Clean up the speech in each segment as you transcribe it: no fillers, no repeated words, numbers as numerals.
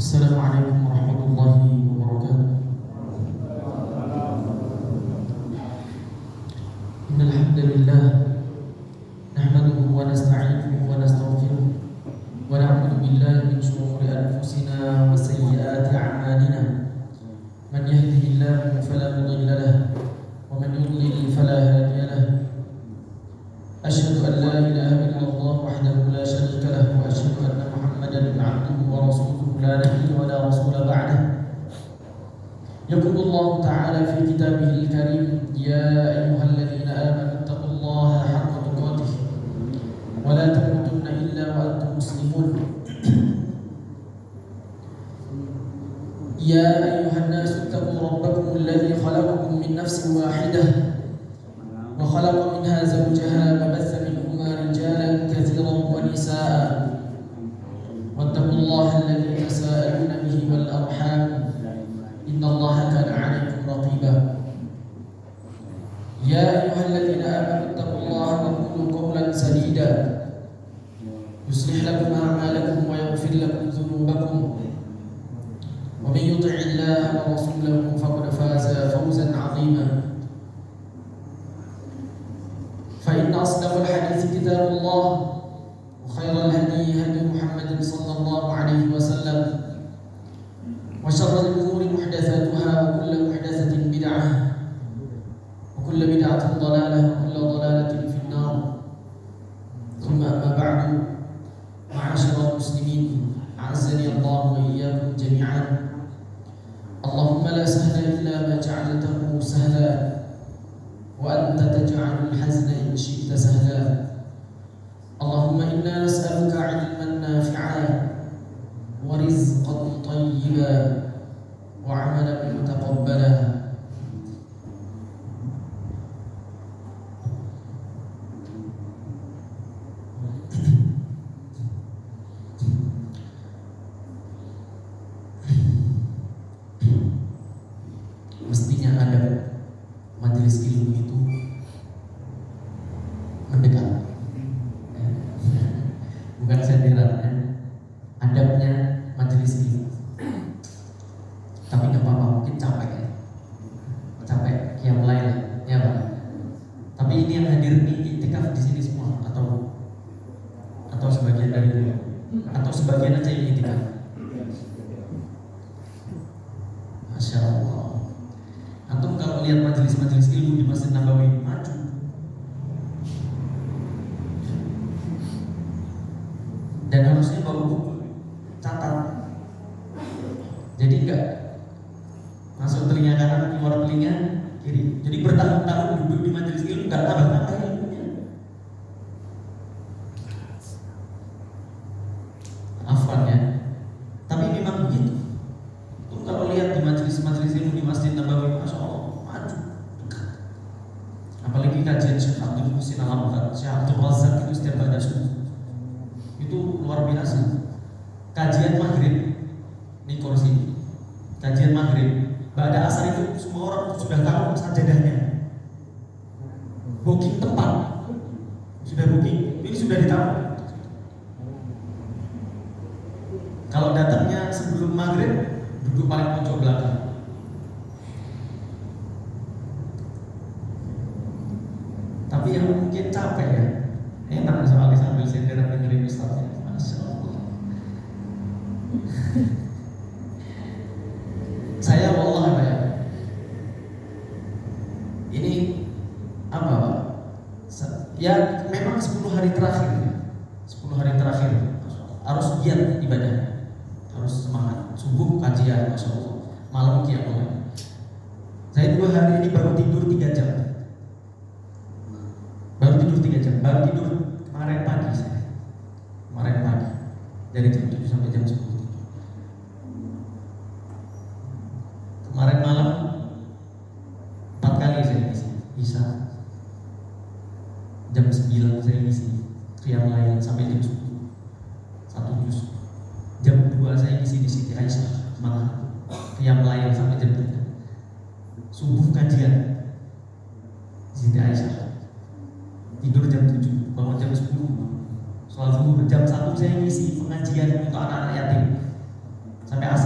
Assalamualaikum warahmatullahi wabarakatuh. Innal hamdalillah nahmaduhu wa nasta'inuhu wa nastaghfiruh wa na'udzu billahi min shururi anfusina wa sayyiati a'malina. Man yahdihillahu fala mudilla lahu wa man yudlil fala hadiya lahu. Asyhadu an la ilaha illallah wahdahu la syarika lahu wa asyhadu anna Muhammadan 'abduhu wa rasuluhu la nabiyya wa la rasula ba'dahu. يقول الله تعالى في كتابه الكريم يا أيها الذين آمنوا اتقوا الله حق تقاته ولا تموتن إلا وأنتم مسلمون يا أيها الناس اتقوا ربكم الذي خلقكم من نفس واحدة وخلق منها زوجها وبث منهما رجالا كثيرا ونساء واتقوا الله الذي تساءلون به والأرحام إن الله كان عليكم رقيبا يا أيها الذين آمنوا اتقوا الله وقولوا قولا سديدا يصلح لكم أعمالكم ويغفر لكم ذنوبكم ومن يطع الله ورسوله فقد فاز فوزا عظيما فإن أصدق الحديث كتاب الله وخير الهدي هدي محمد صلى الله عليه وسلم وشر الأمور محدثاتها وكل محدثة بدعة وكل بدعة ضلالة وكل ضلالة في النار ثم أما بعد معاشر المسلمين أعزني الله وإياكم جميعا اللهم لا سهل إلا ما جعلته سهلا وأنت تجعل الحزن إن شئت سهلا اللهم إنا نسألك علما نافعا ورزقا طيبا وعملا متقبلا mestinya ada majelis ilmu itu mendekat, bukan senderan. Adabnya majelis ilmu. Tapi nggak apa-apa, mungkin capek qiyam lail, ya Pak. Tapi ini yang hadir di iktikaf di sini semua atau sebagian dari dulu, atau sebagian aja yang iktikaf. Masya Allah. Antum kalau lihat majelis-majelis ilmu di Masjid Nabawi maju. Dan harusnya bawa buku catat. Jadi enggak masuk telinga kanan keluar telinga kiri. Jadi bertahun-tahun duduk di majelis ilmu enggak tambah-tambah ilmunya. Afwan ya. Tapi memang begitu. Tuh kalau lihat di majelis-majelis ilmu di Masjid Nabawi, Masya Allah, maju dekat. Apalagi kajian Syekh Abdul Muhsin Al-Abbad, Syekh Abdul Razak itu setiap pada subuh itu luar biasa. Kajian maghrib ini kursi kajian maghrib pada asar itu semua orang sudah tahu sajadahnya, booking tempat sudah booking, ini sudah ditahu. Kalau datangnya sebelum maghrib duduk paling pojok belakang. Tapi yang mungkin capek ya, enak soalnya sambil senderan dengerin ustaznya. Masya Allah. Saya wallah Pak ya, ini apa Pak? Ya memang 10 hari terakhir harus giat ibadah, harus semangat. Subuh kajian, Masya Allah, malam qiyamul. Saya 2 hari ini baru tidur 3 jam. Baru tidur kemarin pagi dari jam 7 sampai jam 10. Kemarin malam 4 kali saya ngisi Isya, jam 9 saya ngisi qiyam lain sampai jam 10 1 juz. Jam 2 saya ngisi di Siti Aisyah malah qiyam lain sampai jam 3. Subuh kajian Siti Aisyah, tidur jam 7, bangun jam 10, sholat zuhur jam 1 saya ngisi pengajian untuk anak-anak yatim sampai asar.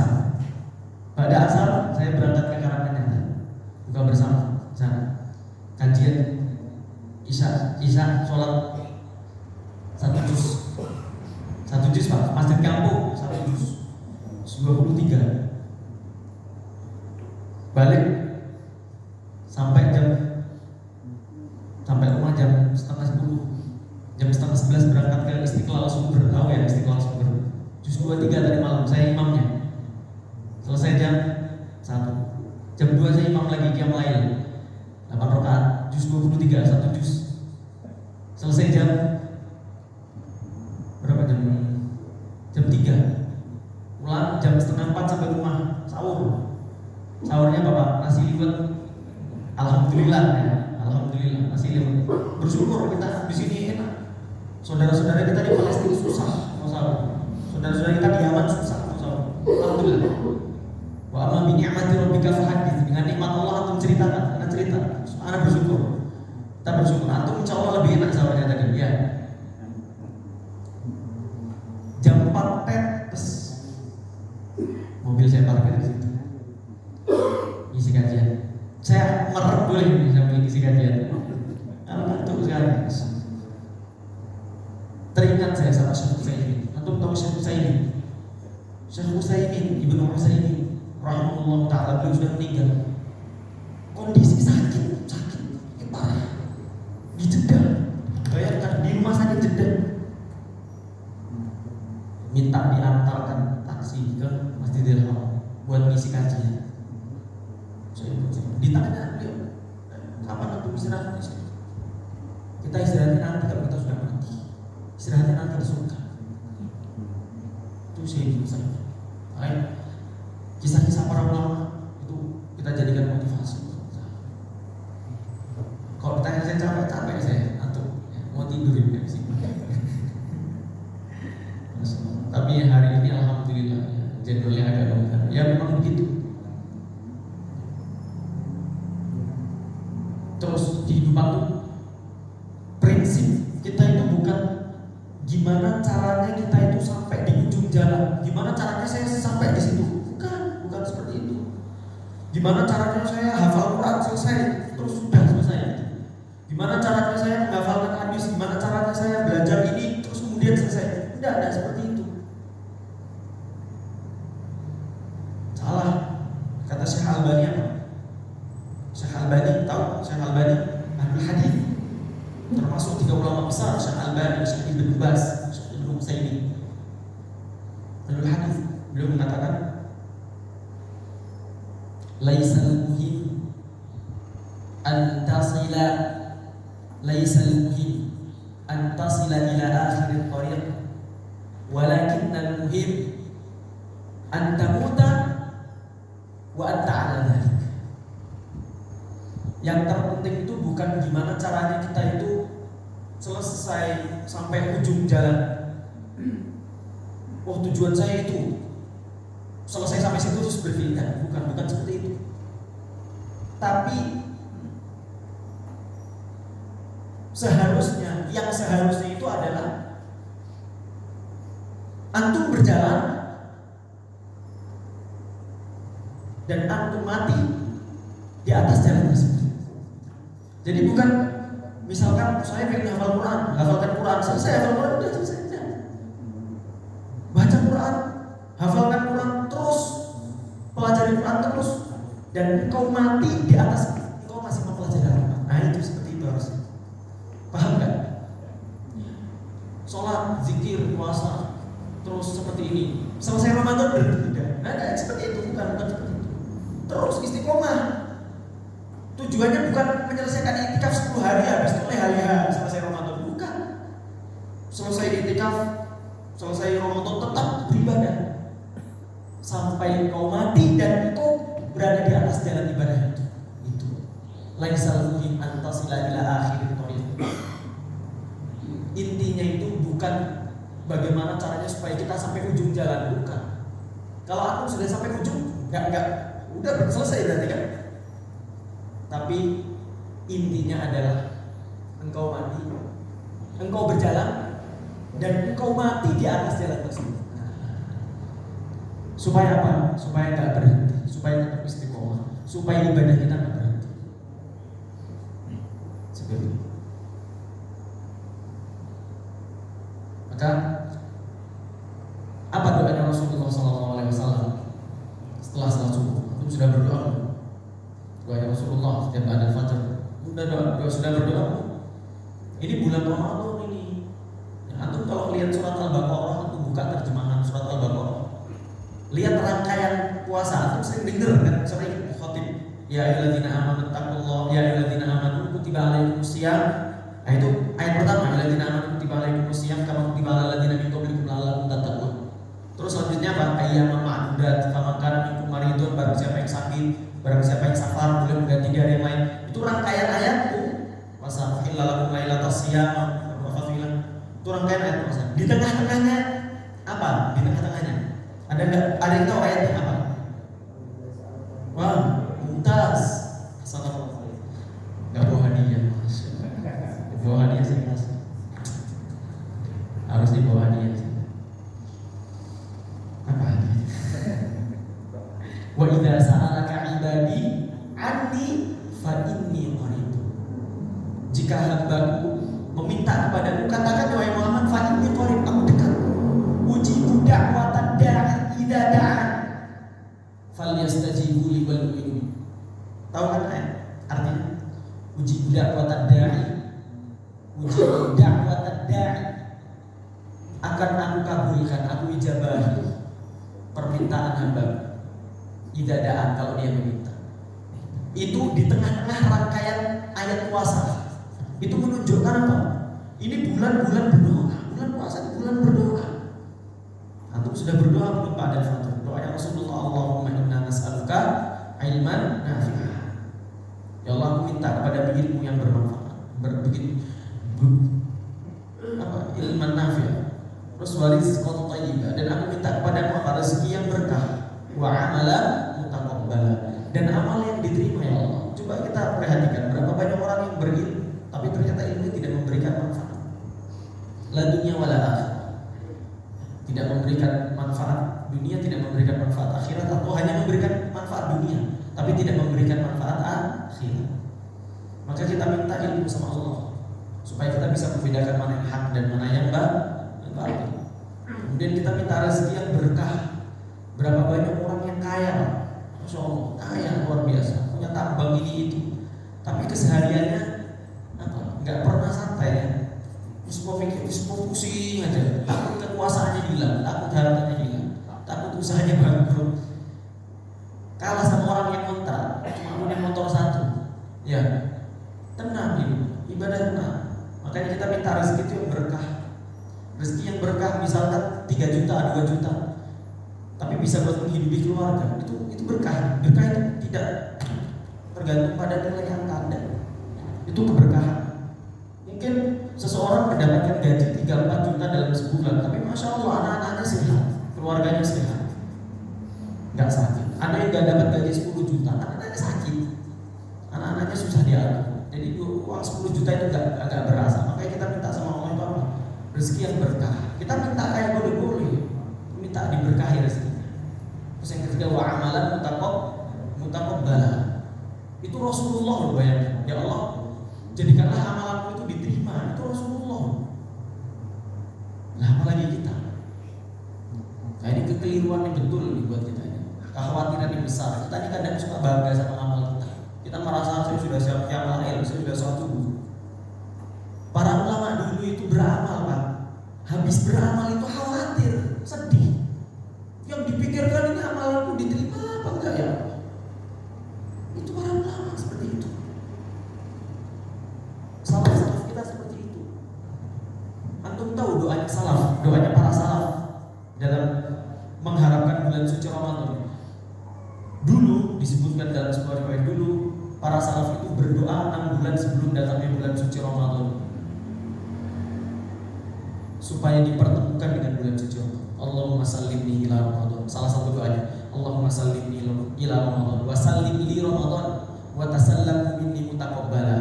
masjid kampung 1 juz 23. Balik sampai rumah jam setengah 10. Jam setengah 11 berangkat ke Istiqlal Sumber. Tahu ya Istiqlal Sumber? Juz 23 tadi malam saya imamnya. Selesai jam 1. Jam 2 saya imam lagi qiyam lail 8 rakaat juz 23 1 juz. Selesai jam berapa? Jam 3. Pulang jam setengah 4 sampai rumah sahur. Sahurnya Bapak nasi liwet. Alhamdulillah ya. Alhamdulillah nasi liwet. Bersyukur kita di sini enak. Saudara-saudara kita di Palestina susah mau sahur. Saudara-saudara kita di Yaman susah mau sahur. Alhamdulillah. Wa amma bi ni'mati rabbika fahaddits. Dengan nikmat Allah antum ceritakan, ana cerita. Ana bersyukur. Kita bersyukur. Antum insyaallah lebih enak sahurnya tadi ya. Jam 4 terus mobil saya parkir di situ. Isi kajian. Saya merem boleh nih sambil isi kajian. Ngantuk sekali. Teringat saya sama Syekh Utsaimin. Antum tahu Syekh Utsaimin? Syekh Utsaimin, Ibnu Utsaimin rahimahullah taala, beliau sudah meninggal. Kondisi sakit parah. Di Jeddah. Bayangkan di rumah sakit Jeddah. Minta diantarkan taksi ke Masjidil Haram buat ngisi kajian. Ditanya beliau, kapan antum istirahat? Kita istirahatnya nanti kalau kita sudah mati. Istirahatnya nanti di surga. Itu sih kisah-kisah para ulama itu kita jadikan motivasi. Kalau ditanya saya capek saya antum mau tidur juga di sini. Tapi hari ini alhamdulillah jadwalnya agak longgar. Ya memang begitu. Terus kehidupan itu prinsip kita itu bukan gimana caranya kita itu sampai di ujung jalan, gimana caranya saya sampai di situ, bukan seperti itu. Gimana caranya saya hafal Quran selesai, terus sudah selesai. Gimana caranya saya menghafalkan hadis, gimana caranya saya belajar ini, terus kemudian selesai. Tidak seperti itu. Salah. Kata Syekh Albani apa? Syekh Albani, tahu Syekh Albani Ahlul Hadis, termasuk 3 ulama besar, Syekh Albani, Syekh Ibnu Baz, Syekh Ibnu Utsaimin. Ahlul Hadis, beliau mengatakan laisal muhim an tasila ila akhir tariq, walakinnal muhim an tamuta wa anta ala dhalik. Yang terpenting itu bukan gimana caranya kita itu selesai sampai ujung jalan. Oh tujuan saya itu selesai sampai situ terus berpindah. Bukan seperti itu. Tapi yang seharusnya itu adalah antum berjalan dan antum mati di atas jalan tersebut. Jadi bukan misalkan saya pengen hafalkan Quran, selesai hafal Quran udah selesai. Baca Quran, hafalkan Quran terus, pelajari Quran terus, dan engkau mati di atas engkau masih mempelajari Quran. Nah itu seperti itu harusnya. Paham nggak? Sholat, zikir, puasa, terus seperti ini. Selesai Ramadan berbeda. Nah seperti itu bukan seperti itu. Terus istiqomah. Tujuannya bukan menyelesaikan iktikaf 10 hari habis itu leha-leha selesai Ramadan, bukan. Selesai iktikaf, selesai Ramadan tetap beribadah sampai kau mati dan kau berada di atas jalan ibadah itu. Laisal muhim an tasila ila akhir tariq. Intinya itu bukan bagaimana caranya supaya kita sampai ujung jalan, bukan. Kalau aku sudah sampai ujung, enggak udah selesai berarti kan? Tapi intinya adalah engkau mati, engkau berjalan, dan engkau mati di atas jalan tersebut. Supaya apa? Supaya nggak berhenti, supaya tetap istiqomah, supaya ibadah kita nggak berhenti. Seperti itu. Maka SAW setelah salat subuh itu sudah berdoa. Doa Rasulullah setiap adzan fajar. Sudah berdoa. Ini bulan Ramadan ini. Ya, antum kalau lihat surat Al-Baqarah, antum buka terjemahan surat Al-Baqarah. Lihat rangkaian puasa, antum sering dengar kan, sering khotib. Ya ayyuhalladzina amanu taqullaha, ya ayyuhalladzina amanu kutiba alaikumusiyam. Nah itu ayat pertama, ya ayyuhalladzina amanu kutiba alaikumusiyam kama kutiba alal ladzina min qablikum la'allakum tattaqun. Terus selanjutnya apa? Ayyaman ma'dudat, faman kana minkum maridun, barang siapa yang sakit, barang siapa yang safar boleh mengganti di hari yang lain. Itu rangkaian ayat tuh. Masa hilalakum lailatas siyam wa fadilah. Itu rangkaian ayat puasa. Di tengah-tengahnya apa? Di tengah-tengahnya ada yang tahu ayatnya apa? Wah, mumtaz. Assalamualaikum. Enggak bawa hadiah. Bawa hadiah sih Mas. Harus dibawa hadiah sih. Apa? Wa idza sa'alaka 'ibadi 'anni fa inni qarib. Jika hambaku meminta kepadamu, katakan wahai Muhammad, fa inni qarib, aku dekat. Ujibu da'watad da'i idza da'an. Falyastajibu li wal yu'minu. Tahu kan artinya? Ujibu da'watad da'i. Ujibu da'watad da'i. Akan aku kabulkan, aku ijabahi permintaan hamba. Idza da'an, kalau dia meminta. Itu di tengah-tengah rangkaian ayat puasa. Itu menunjukkan apa? Ini bulan-bulan berdoa. Bulan puasa itu bulan berdoa. Antum sudah berdoa belum pada Fatur? Doanya Rasulullah, Allahumma inna nas'aluka ilman nafi'ah. Ya Allah, aku minta kepada ilmu yang bermanfaat. Ilman nafi'ah. Terus warizqan thayyibah, dan aku minta kepadamu apa? Rezeki yang berkah. Wa amalan mutaqabbala, dan amal yang diterima ya Allah. Coba kita perhatikan berapa banyak orang yang berilmu tapi ternyata ilmu tidak memberikan manfaat. La dunya wala akhirah. Tidak memberikan manfaat dunia, tidak memberikan manfaat akhirat, atau hanya memberikan manfaat dunia tapi tidak memberikan manfaat akhirat. Maka kita minta ilmu sama Allah supaya kita bisa membedakan mana yang hak dan mana yang batil. Kemudian kita minta rezeki yang berkah. Berapa banyak orang yang kaya, Masya Allah, kaya luar biasa, punya tambang ini itu, tapi kesehariannya apa? Nggak pernah santai ya. Terus pusing aja, takut kekuasaannya hilang, takut hartanya hilang, takut usahanya bangkrut. Kalah sama orang yang ngontrak, cuma punya motor satu, ya tenang hidup, ibadah tenang. Makanya kita minta rezeki itu yang berkah. Rezeki yang berkah, misalkan 3 juta, 2 juta, tapi bisa buat menghidupi keluarga, itu berkah. Berkah itu tidak tergantung pada nilai angka Anda. Itu keberkahan. Mungkin seseorang mendapatkan gaji 3-4 juta dalam sebulan, tapi Masya Allah anak-anaknya sehat, keluarganya sehat, nggak sakit. Ada yang nggak dapat gaji 10 juta, anak-anaknya sakit, anak-anaknya susah diatur. Jadi uang 10 juta itu agak berasa. Makanya kita minta sama Allah itu apa? Rezeki yang berkah. Kita minta kayak boleh-boleh, minta diberkahi rezekinya. Terus yang ketiga, wa amalan mutaqabbala. Itu Rasulullah loh, bayangkan. Ya Allah, jadikanlah amalanku itu diterima. Itu Rasulullah. Nah, apalagi kita. Nah, ini kekeliruan yang betul nih buat kita ini. Kekhawatiran yang besar. Kita ini kadang suka bangga sama amal kita. Kita merasa saya sudah siap qiyamul lail, saya sudah sholat subuh. Para ulama dulu itu beramal, Pak. Habis beramal itu khawatir, sedih. Yang dipikirkan ini amalanku diterima apa enggak ya? Itu para ulama seperti itu. Salaf kita seperti itu. Antum tahu doanya salaf, doanya para salaf dalam mengharapkan bulan suci Ramadan. Dulu disebutkan dalam sebuah riwayat, dulu para salaf itu berdoa 6 bulan sebelum datangnya bulan suci Ramadan, supaya dipertemukan dengan bulan suci Ramadan. Allahumma sallimni ila Ramadan. Salah satu doanya, Allahumma sallimni ila Ramadan wa sallim li Ramadan wa tasallam minni mutaqabbala.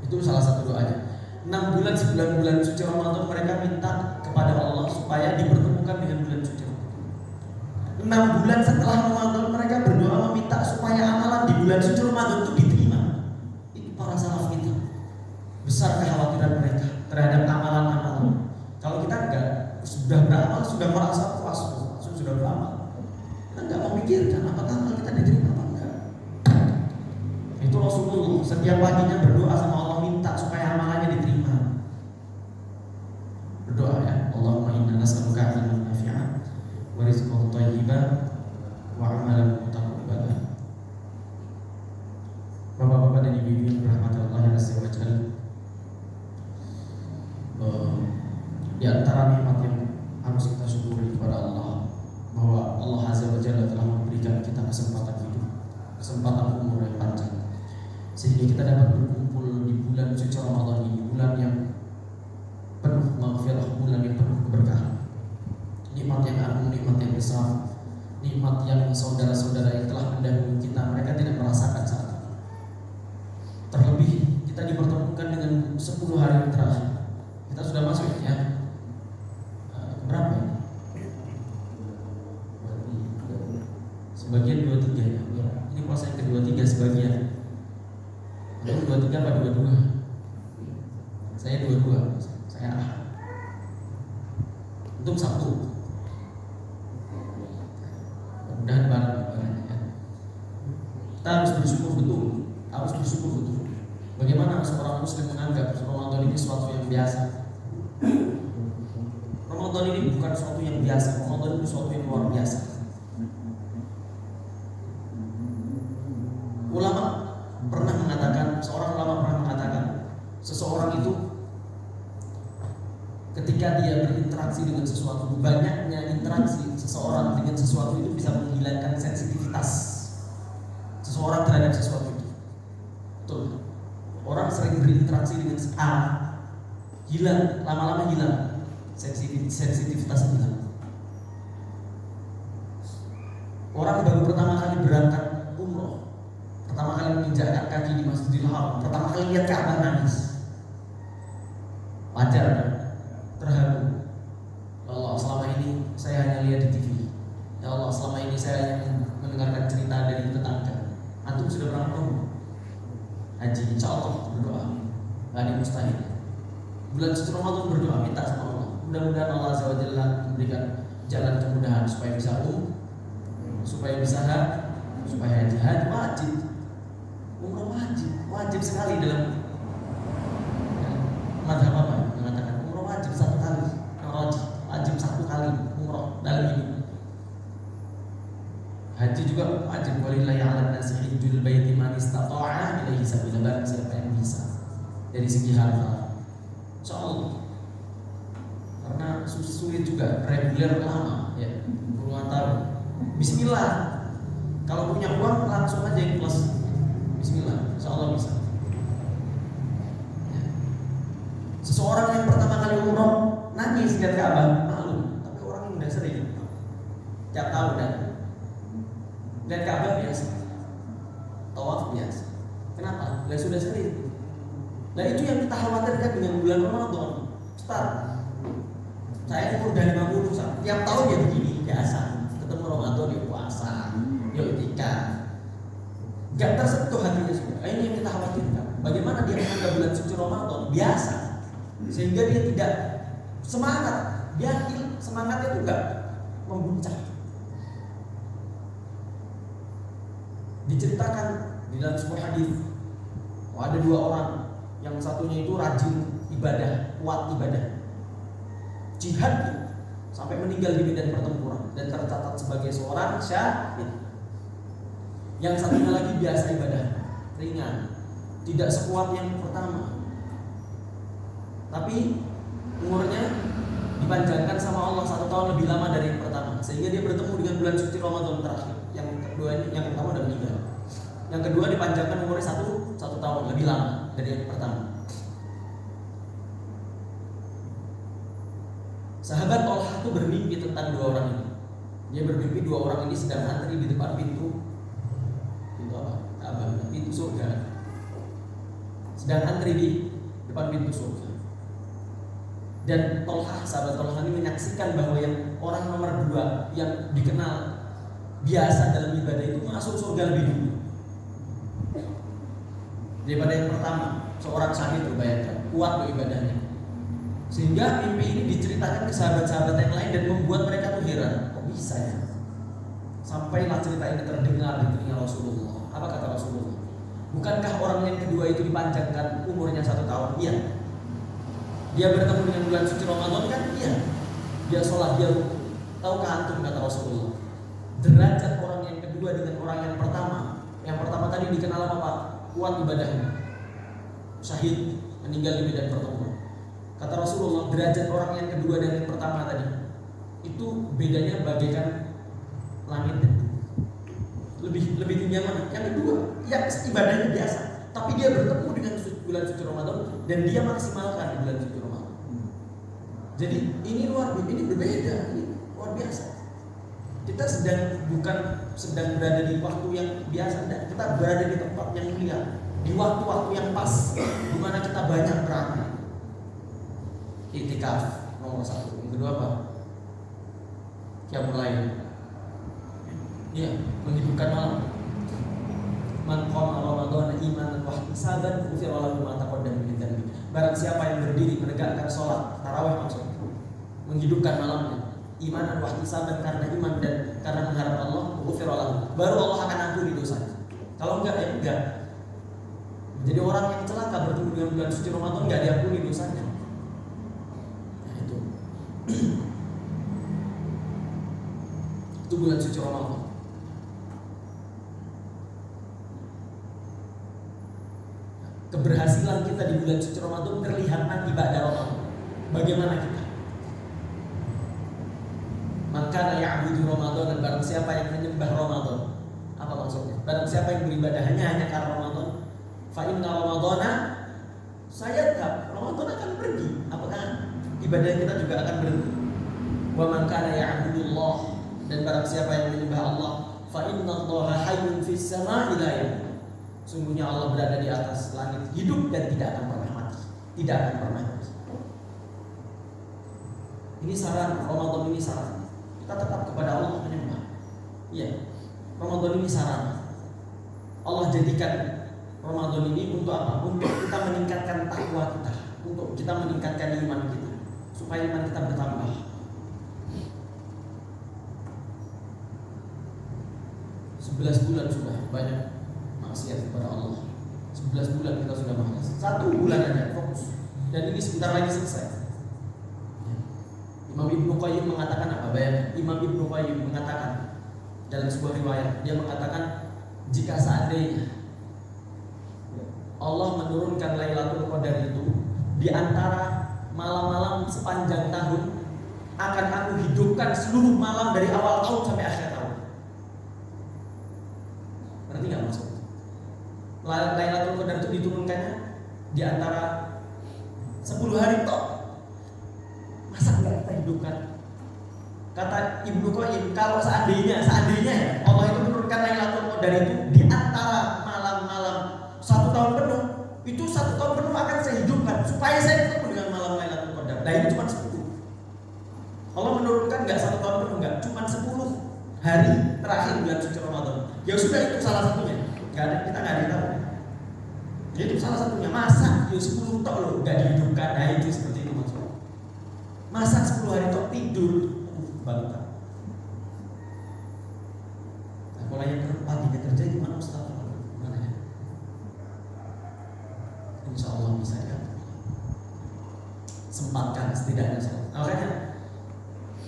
Itu salah satu doanya. 6 bulan sebelum bulan suci Ramadan mereka minta kepada Allah supaya dipertemukan dengan bulan suci Ramadan. 6 bulan setelah Ramadan mereka berdoa meminta supaya amalan di bulan suci Ramadan itu diterima. Itu para salaf kita. Besar kekhawatiran mereka terhadap amalan-amalan. Kalau kita enggak, sudah beramal, sudah merasa puas, langsung sudah beramal. Kita nggak memikirkan apakah amal kita diterima apa enggak. Itu Rasulullah setiap paginya berdoa sama Allah, minta supaya amalannya diterima. Berdoa ya, Allahumma inna nas'aluka ilman nafi'an wa rizqan thayyiban wa amalan mutaqabbalan. Bapak-bapak dan ibu-ibu yang dirahmati Allah Azza wa Jalla, di antara nikmat yang harus kita syukuri kepada Allah, bahwa Allah Azza wa Jalla telah memberikan kita kesempatan hidup, kesempatan umur yang panjang, sehingga kita dapat berkumpul di bulan suci Ramadan ini, bulan yang penuh maghfirah, bulan yang penuh keberkahan. Nikmat yang agung, nikmat yang besar, nikmat yang saudara-saudara yang telah mendahului kita, mereka tidak merasakan saat ini. Terlebih kita dipertemukan dengan 10 hari yang terakhir. Kita sudah masuk ya. Berapa ini? Sebagian 23 ya. Ini puasa yang ke-23 sebagian. Ada 23 apa 22? Saya 22. Saya untuk Sabtu. Mudah-mudahan barang ya. Kita harus bersyukur betul. Harus bersyukur betul. Bagaimana seorang muslim menganggap Ramadan ini sesuatu yang biasa? Ramadan ini bukan sesuatu yang biasa. Ramadan itu sesuatu yang luar biasa. Ulama pernah mengatakan, seorang ulama pernah mengatakan, seseorang itu ketika dia berinteraksi dengan sesuatu, banyaknya interaksi seseorang dengan sesuatu itu bisa menghilangkan sensitivitas seseorang terhadap sesuatu itu. Betul. Orang sering berinteraksi dengan A, hilang, lama-lama hilang sensitivitas hilang. Orang baru pertama kali berangkat umroh, pertama kali menginjakkan kaki di Masjidil Haram, pertama kali lihat Ka'bah nangis. Wajar kan? Terharu. Ya Allah, selama ini saya hanya lihat di TV. Ya Allah, selama ini saya hanya mendengarkan cerita dari tetangga. Antum sudah berapa tahun haji? Insya Allah berdoa, gak ada mustahil. Bulan suci Ramadan berdoa, minta sama Allah, mudah-mudahan Allah Azza wa Jalla memberikan jalan kemudahan supaya bisa supaya bisa supaya haji wajib, umroh wajib sekali dalam mazhab apa mengatakan umroh wajib 1 kali, wajib 1 kali umroh dalam hidup. Haji juga wajib, walillahi 'alan nasi hajjul baiti man istata'a ilaihi sabila, barang siapa yang bisa dari segi harta. Insyaallah. Karena sulit juga, reguler lama ya, puluhan tahun. Bismillah. Kalau punya uang langsung aja ikhlas. Bismillah, insyaallah bisa. Ya. Seseorang yang pertama kali umroh nangis lihat Ka'bah, malu. Tapi orang yang udah sering tiap tahun dan lihat Ka'bah biasa, tawaf biasa. Kenapa? Lah sudah sering. Nah itu yang kita khawatirkan dengan bulan Ramadan. Ustaz, saya umur udah 50, tiap tahun ya begini, biasa. Ketemu Ramadan ya puasa, ya iktikaf. Gak tersentuh hatinya sudah. Ini yang kita khawatirkan. Bagaimana dia menganggap bulan suci Ramadan biasa, sehingga dia tidak semangat. Dia semangatnya itu gak memuncak. Diceritakan di dalam sebuah hadis, ada 2 orang, yang satunya itu rajin ibadah, kuat ibadah, jihad sampai meninggal di medan pertempuran dan tercatat sebagai seorang syahid. Yang satunya lagi biasa ibadah, ringan, tidak sekuat yang pertama, tapi umurnya dipanjangkan sama Allah 1 tahun lebih lama dari yang pertama, sehingga dia bertemu dengan bulan suci Ramadan terakhir. Yang kedua ini, yang pertama udah meninggal. Yang kedua dipanjangkan umurnya 1 tahun lebih lama dari yang pertama. Sahabat Tolhah itu bermimpi tentang 2 orang ini. Dia bermimpi 2 orang ini sedang antri di depan pintu apa? Pintu surga. Sedang antri di depan pintu surga. Dan Tolhah, sahabat Tolhah ini menyaksikan bahwa yang orang nomor 2 yang dikenal biasa dalam ibadah itu masuk surga lebih dulu daripada yang pertama. Seorang syahid, bayangkan, kuat loh ibadahnya. Sehingga mimpi ini diceritakan ke sahabat-sahabat yang lain dan membuat mereka tuh heran, kok bisa ya? Sampailah cerita ini terdengar di telinga Rasulullah. Apa kata Rasulullah? Bukankah orang yang kedua itu dipanjangkan umurnya 1 tahun? Iya. Dia bertemu dengan bulan suci Ramadan kan? Iya. Dia sholat, dia rukuk. Tahukah antum, kata Rasulullah, derajat orang yang kedua dengan orang yang pertama? Yang pertama tadi dikenal apa? Kuat ibadahnya, syahid, meninggal di medan pertempuran. Kata Rasulullah, derajat orang yang kedua dan yang pertama tadi itu bedanya bagaikan langit dan bumi. Lebih tinggi yang mana? Yang kedua, yang ibadahnya biasa, tapi dia bertemu dengan bulan suci Ramadan dan dia maksimalkan di bulan suci Ramadan. Jadi ini berbeda, ini luar biasa. Kita bukan sedang berada di waktu yang biasa, dan kita berada di tempat yang mulia, di waktu-waktu yang pas, di mana kita banyak beramal. Iktikaf nomor 1. Yang kedua apa? Qiyamul lail. Iya, menghidupkan malam. Man qama Ramadan imanan wa ihtisaban ghufira lahu ma taqaddama min dhanbi. Barang siapa yang berdiri menegakkan sholat tarawih, maksudnya menghidupkan malamnya, imanan wa ihtisaban, karena iman dan karena mengharap Allah, ghufira lahu, baru Allah akan ampuni dosanya. Kalau enggak ya enggak. Jadi orang yang celaka bertemu dengan bulan suci Ramadan enggak diampuni dosanya. Nah, itu bulan suci Ramadan. Keberhasilan kita di bulan suci Ramadan terlihat nanti ba'da Ramadan. Bagaimana kita? Maka ya'budu Ramadan, dan barang siapa yang menyembah Ramadan. Apa maksudnya? Barang siapa yang beribadah hanya karena Ramadan, fa inna Ramadana sayadhab, Ramadan akan pergi. Apakah ibadah kita juga akan berhenti? Wa man kana ya'budullah, dan barang siapa yang menyembah Allah, fa inna Allaha hayyun fis sama'i la yamut. Sungguhnya Allah berada di atas langit, hidup dan tidak akan pernah mati. Tidak akan pernah mati. Ini saran, Ramadan ini saran. Kita tetap kepada Allah menyembah. Iya, Ramadan ini saran. Allah jadikan Ramadan ini untuk apa? Untuk kita meningkatkan takwa kita, untuk kita meningkatkan iman kita, supaya iman kita bertambah. Sebelas bulan sudah banyak maksiat kepada Allah. 11 bulan kita sudah maksiat. 1 bulan aja fokus. Dan ini sebentar lagi selesai. Imam Ibnu Qayyim mengatakan apa? Bayangkan, Imam Ibnu Qayyim mengatakan dalam sebuah riwayat, dia mengatakan jika seandainya Allah menurunkan Lailatul Qadar itu di antara malam-malam sepanjang tahun, akan aku hidupkan seluruh malam dari awal tahun sampai akhir tahun. Berarti nggak maksud? Lailatul Qadar itu diturunkannya di antara 10 hari toh. Masa nggak kita hidupkan? Kata Ibnu Qayyim, kalau seandainya Allah itu menurunkan Lailatul Qadar itu di antara malam-malam 1 tahun penuh, itu 1 tahun penuh akan saya hidupkan supaya saya ketemu dengan malam Lailatul Qadar. Nah ini cuma 10. Allah menurunkan nggak 1 tahun penuh, nggak, cuma 10 hari terakhir bulan suci Ramadan. Ya sudah, itu salah satunya. Nggak ada, kita nggak ada tahu. Itu salah satunya. Masa ya 10 tok loh nggak dihidupkan. Nah itu seperti itu maksudnya. Masa 10 hari tok tidur bangga. Nah, kalau yang paginya kerja gimana Ustaz? Gimana ya? Insya Allah bisa ya. Sempatkan setidaknya sholat. Makanya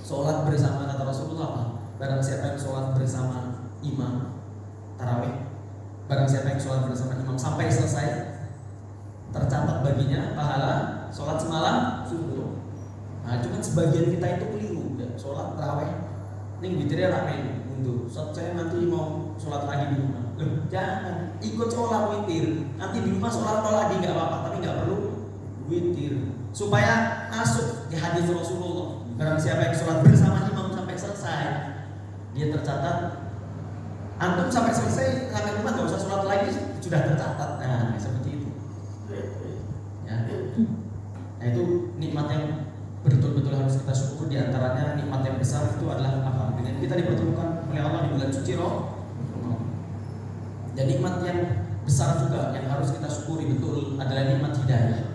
sholat bersama, kata Rasulullah apa? Barang siapa yang sholat bersama imam tarawih, barang siapa yang sholat bersama imam sampai selesai, tercatat baginya pahala sholat semalam subuh. Nah, cuman sebagian kita itu keliru ya, sholat tarawih ini bicara rame mundur. Saya nanti mau sholat lagi di rumah. Loh, jangan ikut sholat witir. Nanti di rumah sholat lagi nggak apa-apa, tapi nggak perlu witir. Supaya masuk di hadis Rasulullah. Barang siapa yang sholat bersama imam sampai selesai, dia tercatat. Antum sampai selesai sampai rumah nggak usah sholat lagi, sudah tercatat. Nah, seperti itu. Ya. Nah itu nikmat yang betul-betul harus kita syukur. Di antaranya nikmat yang besar itu adalah apa? Dengan kita dipertemukan oleh Allah di bulan suci Ramadan. Dan nikmat yang besar juga yang harus kita syukuri betul adalah nikmat hidayah.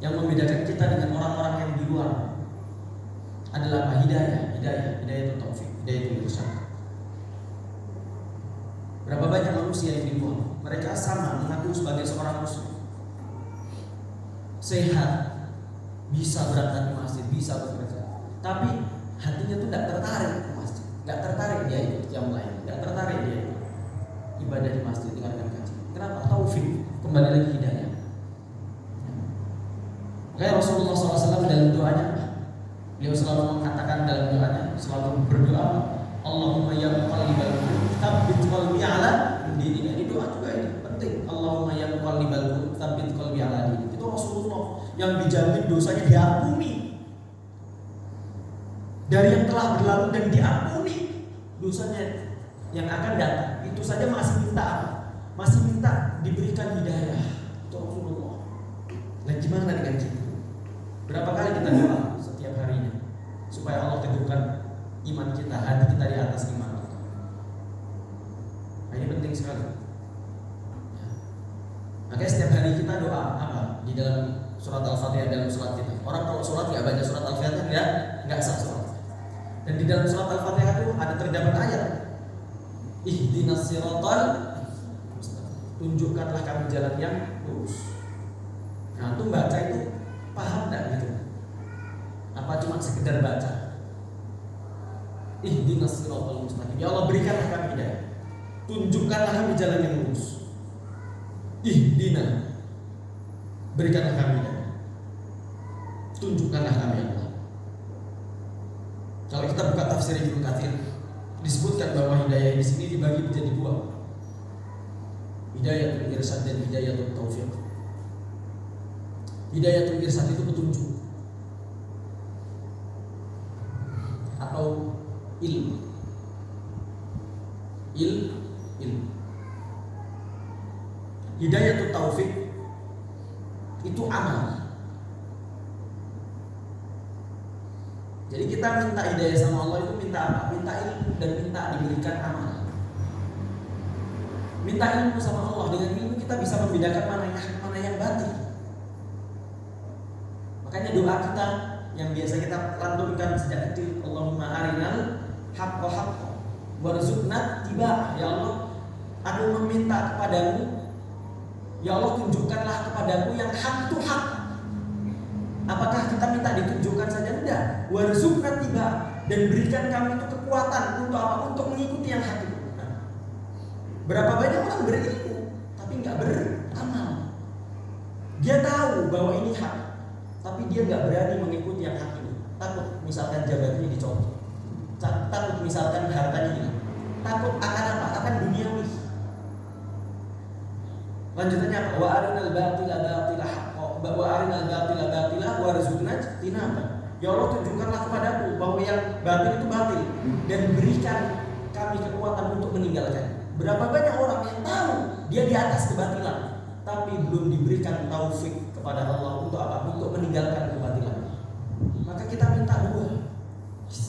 Yang membedakan kita dengan orang-orang yang di luar adalah apa? Hidayah itu taufik, hidayah itu irsyad. Berapa banyak manusia yang di luar, mereka sama mengaku sebagai seorang muslim, sehat, bisa berangkat ke masjid, bisa bekerja, tapi hatinya tuh tidak tertarik ke masjid, tidak tertarik dia ikut yang lain, tidak tertarik dia ikut ibadah di masjid, dengarkan kaji. Kenapa? Taufik, kembali lagi hidayah. Makanya Rasulullah SAW dalam doanya, beliau selalu mengatakan dalam doanya, selalu berdoa, Allahumma ya muqallibal qulub tsabbit qalbi ala dinik. Ini doa juga ini penting. Allahumma ya muqallibal qulub tsabbit qalbi ala dinik. Itu Rasulullah yang dijamin dosanya diampuni dari yang telah berlalu dan diampuni dosanya yang akan datang. Itu saja masih minta apa? Masih minta diberikan hidayah. Itu Rasulullah. Nah, gimana dengan kita? Berapa kali kita doa setiap harinya supaya Allah teguhkan iman kita, hati kita di atas iman kita. Nah, ini penting sekali. Ya. Makanya setiap hari kita doa apa? Di dalam surat Al-Fatihah, dalam surat kita. Orang kalau sholat nggak baca surat Al-Fatihah nggak sah sholat. Dan di dalam surat Al-Fatihah itu ada terdapat ayat, Ihdinas siratal mustaqim. Tunjukkanlah kami jalan yang lurus. Nah, itu baca itu paham enggak gitu? Apa cuma sekedar baca? Ihdinas siratal mustaqim. Ya Allah, berikanlah kami hidayah. Tunjukkanlah kami jalan yang lurus. Ihdina. Berikanlah kami hidayah. Tunjukkanlah kami, ya Allah. Kalau kita buka tafsir Ibnu Katsir, disebutkan bahwa hidayah di sini dibagi menjadi dua. Hidayatul irsyad dan hidayatul taufiq. Hidayatul irsyad itu petunjuk atau ilmu. Ilmu. Hidayatul taufiq itu amal. Jadi kita minta hidayah sama Allah itu minta apa? Minta ilmu dan minta diberikan amal. Minta ilmu sama Allah, dengan ilmu kita bisa membedakan mana yang batil. Makanya doa kita yang biasa kita lantunkan sejak kecil, Allahumma arinal haqqa haqqa warzuqna tiba'ah. Ya Allah, aku meminta kepadamu, ya Allah, tunjukkanlah kepadaku yang hak itu hak. Apakah kita minta ditunjukkan saja? Tidak. Warzuqna tiba'ah, dan berikan kami itu kekuatan untuk apa? Untuk mengikuti yang hak itu. Berapa banyak orang berilmu tapi nggak beramal. Dia tahu bahwa ini hak, tapi dia nggak berani mengikuti yang hak ini. Takut misalkan jabatannya dicopot, takut misalkan hartanya hilang, takut akan apa? Akan duniawi. Lanjutannya apa? Wa arinal batila batila haqqa wa arinal batila batila warzuqna tinaba. Ya Allah, tunjukkanlah kepadaku bahwa yang batil itu batil dan berikan kami kekuatan untuk meninggalkan. Berapa banyak orang yang tahu dia di atas kebatilan, tapi belum diberikan taufik kepada Allah untuk apa? Untuk meninggalkan kebatilan. Maka kita minta dua.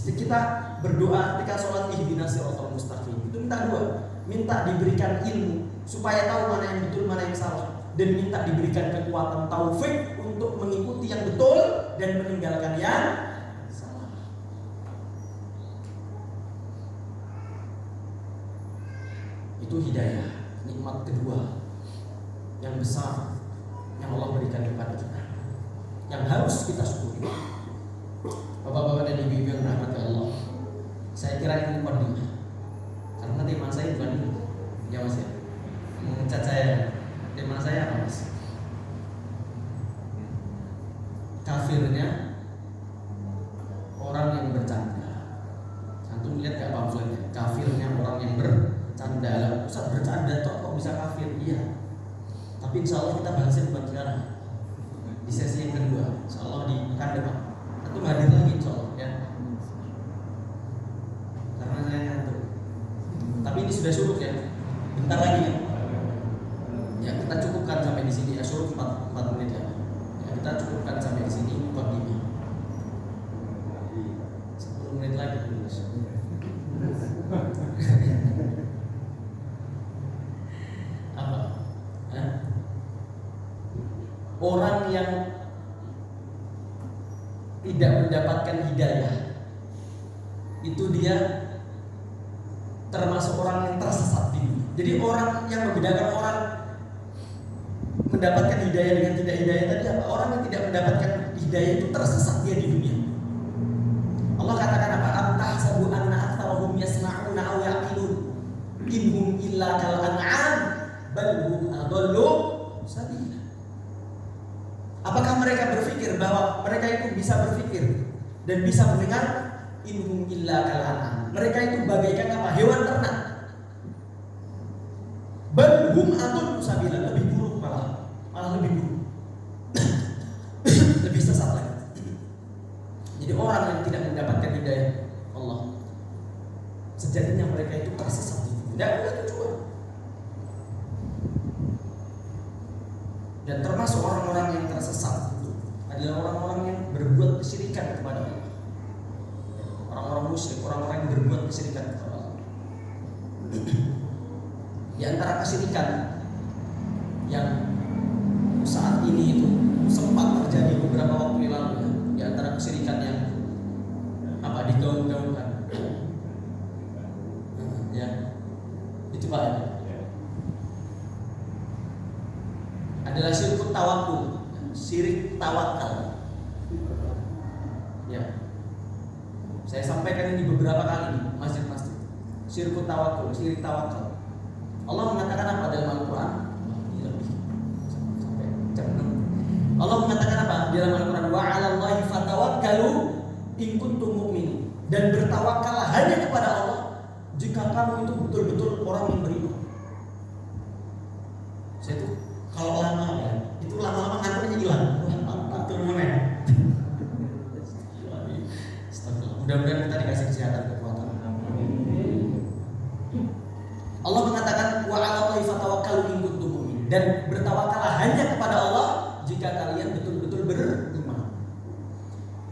Kita berdoa ketika sholat ihdinas siratal mustaqim. Itu minta dua. Minta diberikan ilmu supaya tahu mana yang betul, mana yang salah, dan minta diberikan kekuatan taufik untuk mengikuti yang betul dan meninggalkan yang salah. Itu hidayah, nikmat kedua yang besar yang Allah berikan kepada kita, yang harus kita syukuri. Bapak-bapak dan ibu-ibu yang dirahmati Allah, saya kira ini mukadimah, karena tema saya bukan ini. Ya Mas ya, mengecat saya. Tema saya apa Mas? Kafirnya orang yang bercanda. Antum lihat gak pamfletnya? Kafirnya orang yang bercanda. Lah, Ustaz bercanda kok bisa kafir? Iya. Tapi insya Allah kita bahasnya bukan sekarang. Di sesi yang kedua, insya Allah di pekan depan. Antum hadir lagi insya Allah ya. Karena saya ngantuk. Tapi ini sudah surut ya. Bentar lagi ya. Ya kita cukupkan sampai di sini ya, surut 4 menit ya. Ya kita cukupkan sampai di sini mukadimah. 10 menit lagi terus. Apa? Orang yang tidak mendapatkan hidayah, itu dia termasuk orang yang tersesat di dunia. Jadi orang yang membedakan orang mendapatkan hidayah dengan tidak hidayah tadi apa? Orang yang tidak mendapatkan hidayah itu tersesat dia di dunia. Allah katakan apa? Am tahsabu anna aktsarahum yasma'una aw yaqilun inhum illa kal an'am bal hum adallu sabila. Apakah mereka berpikir bahwa mereka itu bisa berpikir dan bisa mendengar? Inhum illa kal an'am. Mereka itu bagaikan apa? Hewan ternak. Bal hum adallu sabila, lebih buruk malah lebih buruk. Lebih sesat lagi. Jadi orang yang tidak mendapatkan hidayah Allah, sejatinya mereka itu tersesat. Tidak ada tujuan. Dan termasuk orang-orang yang tersesat itu adalah orang-orang yang berbuat kesyirikan kepada Allah. Orang-orang musyrik, orang-orang yang berbuat kesyirikan kepada Allah. Di antara kesyirikan yang saat ini itu sempat terjadi beberapa waktu yang lalu ya, di antara kesyirikan yang digaung-gaungkan ya, itu Pak ya, adalah syirik tawakul, syirik tawakal ya. Saya sampaikan ini beberapa kali di masjid-masjid. Syirik tawakul, syirik tawakal. Allah mengatakan apa dalam Al-Quran? Allah mengatakan apa di dalam Al-Quran? Wa 'alallahi fatawakkalu in kuntum mu'minin. Dan bertawakallah hanya kepada Allah jika kamu itu betul-betul orang yang beriman. Saya tuh kalau lama ya, itu lama-lama ngantuknya hilang. Betul mana ya? Mudah-mudahan kita dikasih kesehatan kekuatan. Allah mengatakan wa 'alallahi fatawakkalu in kuntum mu'minin. Dan bertawakallah hanya kepada Allah jika kalian betul-betul beriman.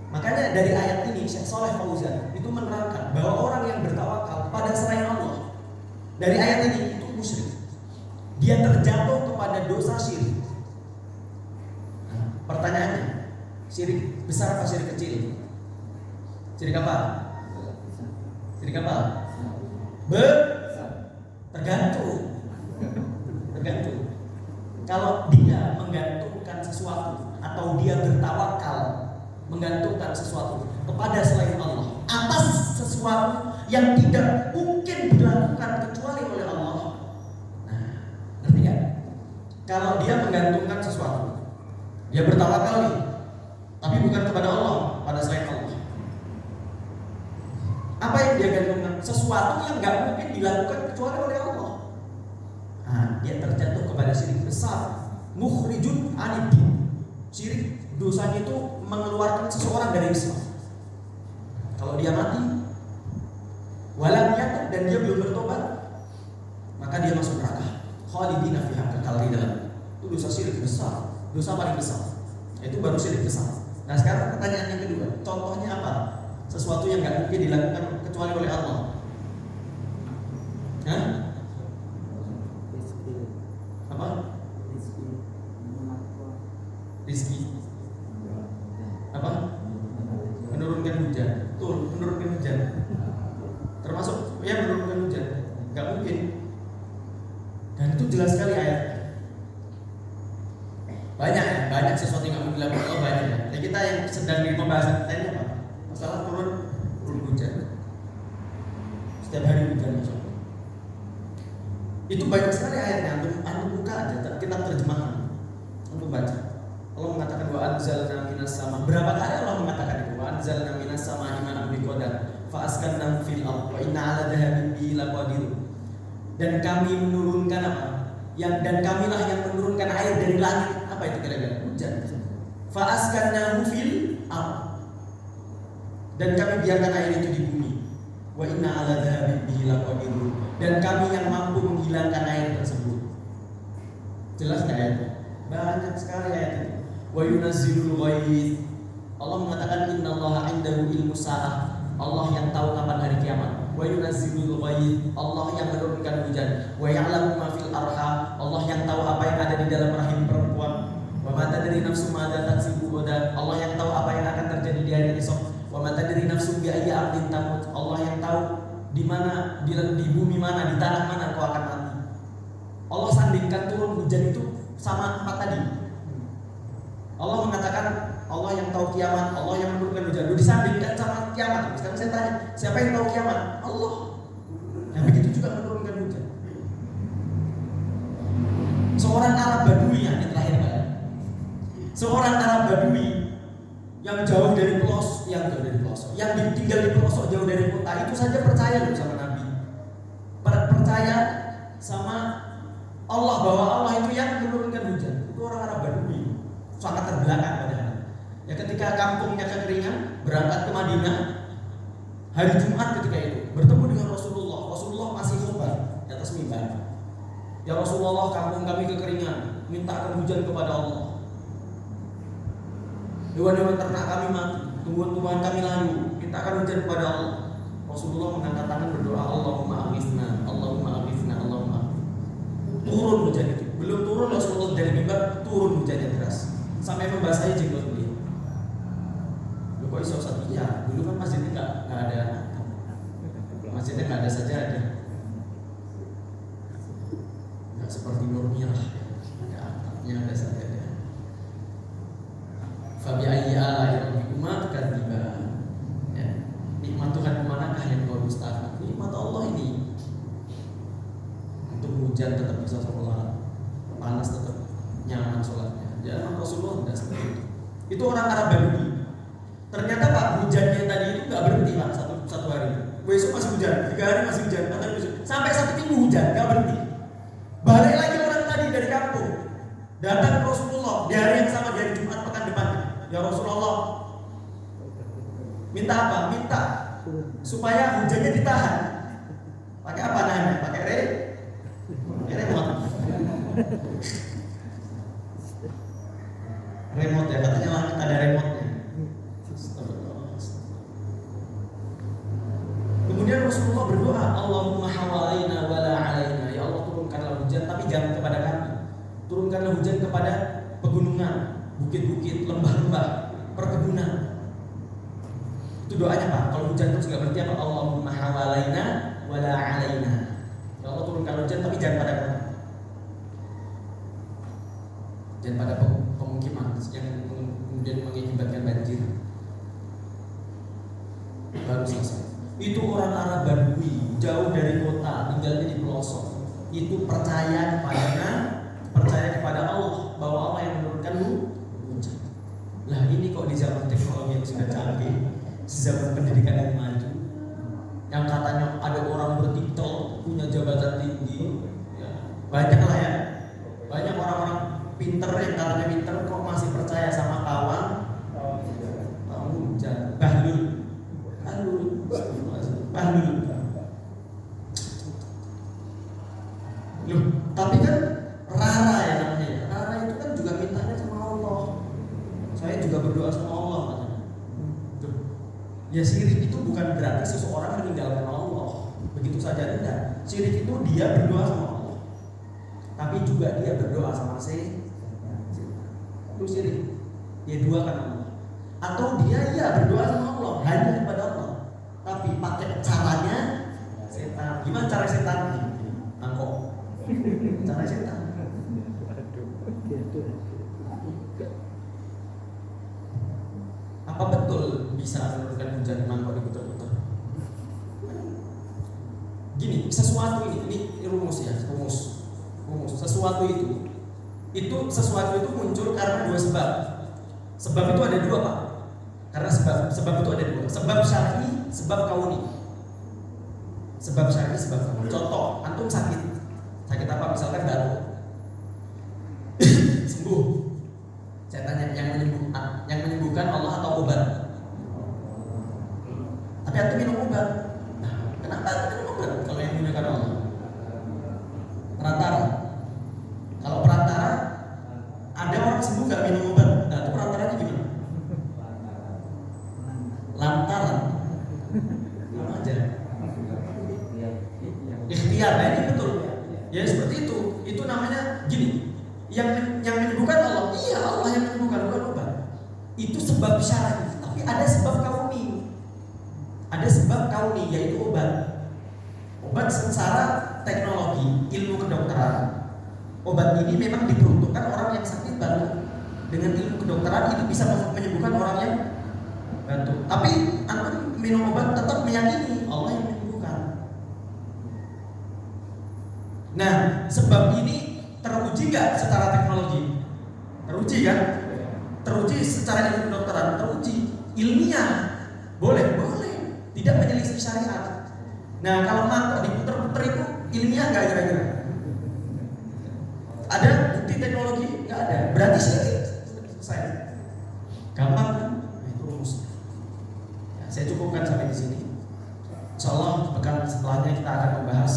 Makanya dari ayat ini Syekh Shalih Fauzan itu menerangkan bahwa orang yang bertawakal pada selain Allah dari ayat ini itu musyrik. Dia terjatuh kepada dosa syirik. Nah, pertanyaannya, syirik besar apa syirik kecil? Syirik apa? Syirik apa? Tergantung. Kalau dia menggantungkan sesuatu atau dia bertawakal menggantungkan sesuatu kepada selain Allah atas sesuatu yang tidak mungkin dilakukan kecuali oleh Allah. Nah, ngerti gak? Kalau dia menggantungkan sesuatu, dia bertawakal nih, tapi bukan kepada Allah, pada selain Allah. Apa yang dia gantungkan? Sesuatu yang gak mungkin dilakukan kecuali oleh Allah. Nah, dia terjatuh kepada syirik besar, mukhrijun anid-din. Syirik dosanya itu mengeluarkan seseorang dari Islam. Kalau dia mati walam yatub dan dia belum bertobat, maka dia masuk neraka. Khalidina fiha, kekal di dalam. Itu dosa syirik besar, dosa paling besar. Itu baru syirik besar. Nah, sekarang pertanyaan yang kedua, contohnya apa? Sesuatu yang nggak mungkin dilakukan kecuali oleh Allah. Hah? Apa? Rizki. Apa? Menurunkan hujan. Tuh, menurunkan hujan. Termasuk ya menurunkan hujan. Gak mungkin. Dan itu jelas sekali ayatnya. Banyak sesuatu yang gak mungkin dilakukan Allah, banyak ya. Jadi kita yang sedang di pembahasan kita ini apa? Masalah turun hujan. Setiap hari hujan. Itu banyak sekali ayatnya. Antum buka aja kitab terjemahan. Antum baca. Allah mengatakan wa anzalna minas sama. Berapa kali Allah mengatakan itu? Wa anzalna minas sama iman biqadar fa askanna fil ardh wa inna 'ala dhahabin bihi laqadir. Dan kami menurunkan apa? Dan kamilah yang menurunkan air dari langit. Apa itu kira-kira? Hujan. Fa askanna fil ardh. Dan kami biarkan air itu di bumi. Wa inna 'ala dhahabin bihi laqadir. Dan kami yang mampu menghilangkan air tersebut. Jelas enggak ayatnya? Banyak sekali ayat itu. Wa yunazzilul ghaith. Allah mengatakan innallaha 'indahu ilmu sa'ah. Allah yang tahu kapan hari kiamat. Wa yunazzilul ghaith. Allah yang menurunkan hujan. Wa ya'lamu ma fil arham. Allah yang tahu apa yang ada di dalam rahim perempuan. Wa ma tadri nafsun ma taksibu ghadan. Allah yang tahu apa yang akan terjadi di di hari esok. Wa ma tadri nafsun bi ayyi ardin tamut. Allah yang tahu di mana, di bumi mana, di tanah mana kau akan mati. Allah sandingkan turun hujan itu sama empat tadi. Allah mengatakan Allah yang tahu kiamat, Allah yang menurunkan hujan. Lu disandingkan sama kiamat. Sekarang saya tanya, siapa yang tahu kiamat? Allah. Nah begitu juga menurunkan hujan. Seorang Arab Badui yang terakhir Pak. Seorang Arab Badui yang jauh dari pelosok, yang tinggal di pelosok jauh dari kota, itu saja percaya loh sama Nabi. Percaya sama Allah, bahwa Allah itu yang menurunkan hujan. Itu orang Arab Badui, sangat terbelakang padahal. Ya ketika kampungnya kekeringan, berangkat ke Madinah hari Jumat ketika itu, bertemu dengan Rasulullah. Rasulullah masih khutbah di atas mimbar. Ya Rasulullah, kampung kami kekeringan, mintakan hujan kepada Allah. Hewan-hewan ternak kami mati, tumbuhan-tumbuhan kami layu, mintakan hujan kepada Allah. Rasulullah mengangkat tangan berdoa, Allahumma aghithna, Allahumma aghithna, Allahumma aghithna. Turun hujan itu. Belum turun Rasulullah dari mimbar, turun hujan yang deras sampai membasahi jenggot beliau. Loh kok iso satu? Ya, dulu kan masjidnya enggak ada. Masjidnya enggak ada sajadah. Enggak seperti Nurmiyah, ada atapnya, ada sajadah. Fabi ayyi ala'i rabbikuma tukadziban. Ya. Nikmat Tuhan manakah yang kau dustakan? Nikmat Allah ini. Untuk hujan tetap bisa sholat, panas tetap nyaman sholatnya. Jangan Rasulullah tidak seperti itu. Itu orang Arab Badui. Ternyata Pak, hujannya tadi itu nggak berhenti Pak, satu hari. Besok masih hujan, 3 hari masih hujan, sampai 1 minggu hujan, nggak berhenti. Balik lagi orang tadi dari kampung, datang ke Rasulullah di hari yang sama, di hari Jumat pekan depan. Ya Rasulullah, minta apa? Minta supaya hujannya ditahan. Pakai apa nahannya? Pakai remote. Remote ya, katanya langit ada remote-nya. Kemudian Rasulullah berdoa, Allahumma hawalaina wala alaina. Ya Allah, turunkanlah hujan tapi jangan kepada kami. Turunkanlah hujan kepada pegunungan, bukit-bukit, lembah-lembah, perkebunan. Itu doanya Pak. Kalau hujan terus nggak berhenti apa? Allahumma hawalaina wala alaina. Ya Allah, turunkan hujan tapi jangan pada kami. Dan pada pemukiman yang kemudian mengakibatkan banjir. Baru selesai. Itu orang Arab Badui, jauh dari kota, tinggalnya di pelosok. Itu percaya kepada Allah, bahwa Allah yang menurunkan hujan. Lah ini kok di zaman teknologi yang sudah canggih, di zaman pendidikan yang maju, yang katanya ada orang bertitel, punya jabatan tinggi, ya, banyak lah ya, banyak orang-orang pinter yang katanya pinter kok masih percaya sama kawan hujan. Bahlul. Loh, tapi kan Rara ya namanya. Rara itu kan juga mintanya sama Allah. Saya juga berdoa sama Allah katanya. Ya syirik itu bukan berarti seseorang meninggalkan Allah begitu saja, tidak. Syirik itu dia berdoa sama Allah, tapi juga dia berdoa sama itu syirik. Dia duakan Allah. Atau dia berdoa sama Allah, hanya kepada Allah, tapi pakai caranya setan. Gimana cara setan? Angkok. Cara setan. Apa betul bisa menurunkan hujan mangkok diputar-putar? Gini, sesuatu ini rumus ya, rumus. Sesuatu itu muncul karena 2 sebab. Sebab itu ada 2 Pak. Karena sebab itu ada 2. Sebab syar'i, sebab kauni. Sebab syar'i, sebab kauni. Contoh, antum sakit apa? Misalkan batuk, sembuh. Saya tanya, yang menyembuhkan Allah atau obat? Tapi antum minum obat. Nah, kenapa antum minum obat kalau yang menyembuhkan Allah? Perantara. Kalau perantara, ada orang sembuh gak minum obat. Nah, itu perantaranya gimana? Lantaran. Apa aja? Ikhtiar. Nah, ini betul. Ya seperti itu. Itu namanya gini. Yang menyembuhkan Allah. Iya, Allah yang menyembuhkan, bukan obat. Itu sebab syar'i. Tapi ada sebab kauni. Ada sebab kauni, yaitu obat. Obat secara teknologi, ilmu kedokteran. Obat ini memang diperuntukkan orang yang sakit batuk. Dengan ilmu kedokteran itu bisa menyembuhkan orang yang batuk. Tapi antum minum obat tetap meyakini Allah yang menyembuhkan. Nah, sebab ini teruji nggak secara teknologi? Teruji kan? Teruji secara ilmu kedokteran, teruji ilmiah. Boleh. Tidak menyelisih syariat. Nah, kalau mangkok diputer-puter itu ilmiah nggak kira-kira? Ada bukti teknologi? Nggak ada. Berarti selesai. Gampang kan? Nah, itu rumus. Ya, saya cukupkan sampai di sini. Insyaallah pekan setelahnya kita akan membahas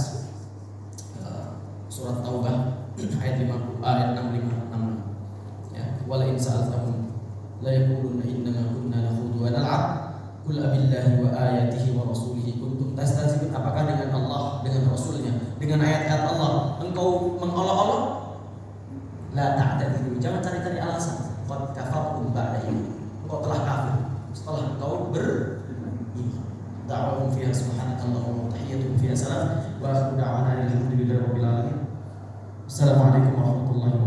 surat Taubah ayat 65 ya, wala in sa'altahum la yaquluna innama kunna nakhudu wa nal'ab qul abillahi wa ayatihi wa rasulihi kuntum tastahzi'un. Apakah dengan Allah, dengan Rasulnya, dengan ayat-ayat Allah engkau mengolok-olok? La ta'tadiru, jangan cari-cari alasan. Qad kafartum ba'da iman, engkau telah kafir setelah engkau beriman. Da'wahum fiha subhanakallahumma wa tahiyyatuhum fiha salam wa akhiru da'wana alhamdulillahi rabbil alamin. Assalamualaikum warahmatullahi wabarakatuh.